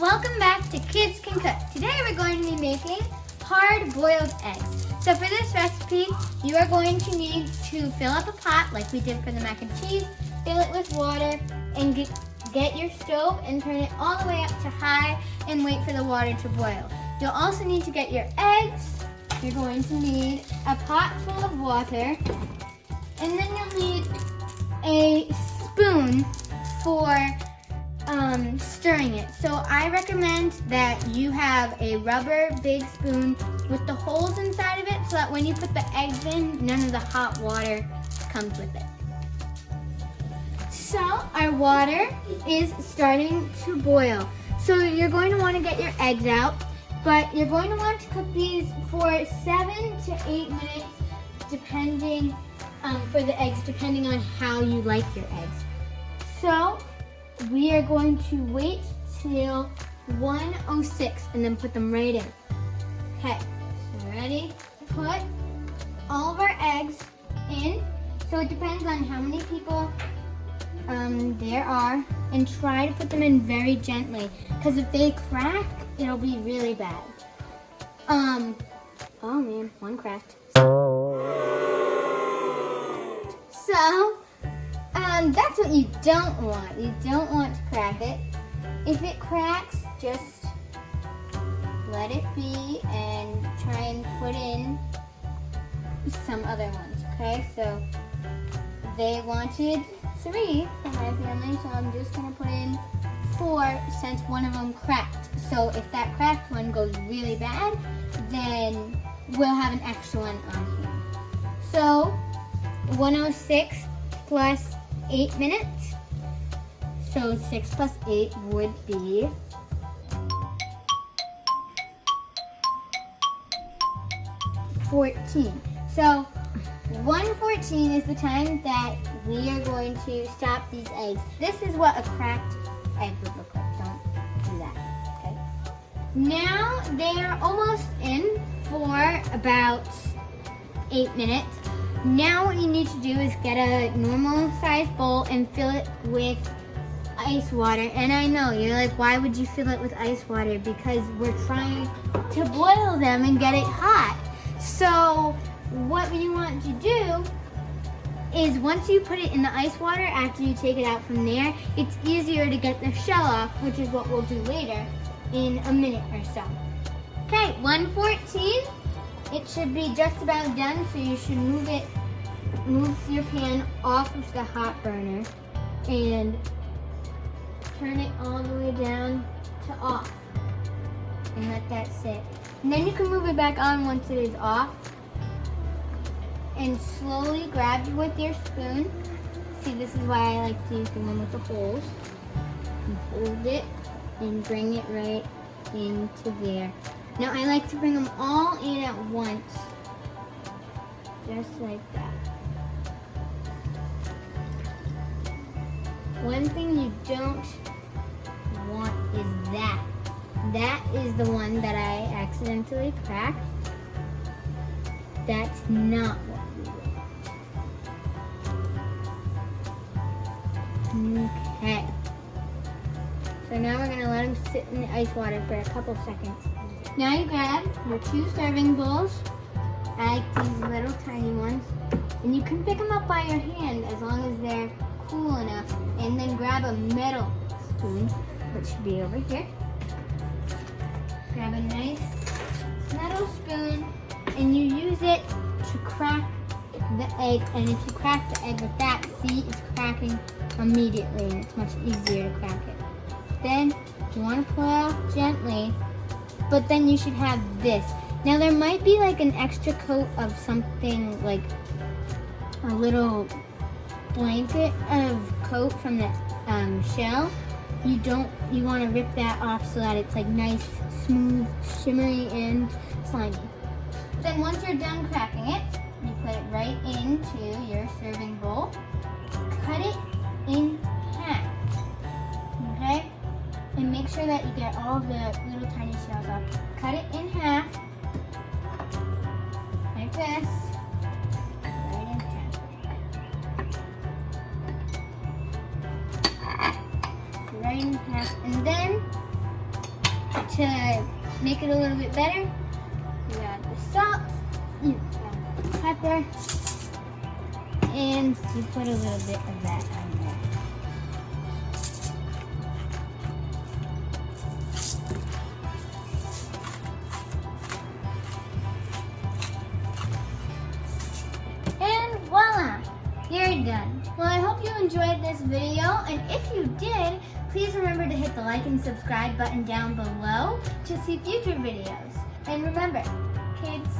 Welcome back to Kids Can Cook. Today we're going to be making hard-boiled eggs. So for this recipe, you are going to need to fill up a pot like we did for the mac and cheese, fill it with water, and get your stove and turn it all the way up to high and wait for the water to boil. You'll also need to get your eggs. You're going to need a pot full of water, and then you'll need a spoon for stirring it. So I recommend that you have a rubber big spoon with the holes inside of it so that when you put the eggs in, none of the hot water comes with it. So our water is starting to boil. So you're going to want to get your eggs out, but you're going to want to cook these for 7 to 8 minutes depending for the eggs, depending on how you like your eggs. So we are going to wait till 1:06 and then put them right in. Okay, so ready? Put all of our eggs in. So it depends on how many people there are, and try to put them in very gently, because if they crack, it'll be really bad. Oh man, one cracked. So that's what you don't want. You don't want to crack it. If it cracks, just let it be and try and put in some other ones, okay? So they wanted 3 for my family, so I'm just gonna put in 4 since one of them cracked. So if that cracked one goes really bad, then we'll have an extra one on here. So 1:06 plus 8 minutes. So 6 plus 8 would be 14. So 1:14 is the time that we are going to stop these eggs. This is what a cracked egg would look like. Don't do that, okay? Now they are almost in for about 8 minutes. Now what you need to do is get a normal sized bowl and fill it with ice water. And I know, you're like, why would you fill it with ice water? Because we're trying to boil them and get it hot. So what you want to do is once you put it in the ice water, after you take it out from there, it's easier to get the shell off, which is what we'll do later in a minute or so. Okay, 1:14. It should be just about done, so you should move your pan off of the hot burner and turn it all the way down to off and let that sit. And then you can move it back on once it is off and slowly grab it with your spoon. See, this is why I like to use the one with the holes. And hold it and bring it right into there. Now I like to bring them all in at once, just like that. One thing you don't want is that. That is the one that I accidentally cracked. That's not what we want. Okay. So now we're gonna let them sit in the ice water for a couple seconds. Now you grab your 2 serving bowls. I like these little tiny ones. And you can pick them up by your hand as long as they're cool enough. And then grab a metal spoon, which should be over here. Grab a nice metal spoon and you use it to crack the egg. And if you crack the egg with that, see, it's cracking immediately and it's much easier to crack it. Then you want to pull out gently. But then you should have this. Now there might be like an extra coat of something, like a little blanket of coat from the shell. You want to rip that off so that it's like nice, smooth, shimmery, and slimy. Then once you're done cracking it, you put it right into your serving bowl. Cut it in half, okay? And make sure that you get all the little tiny shells off. Cut it in half, like this, right in half. Right in half, and then to make it a little bit better, you add the salt, you add the pepper, and you put a little bit of that on there. And voila, you're done. Well, I hope you enjoyed this video, and if you did, please remember to hit the like and subscribe button down below to see future videos. And remember, kids,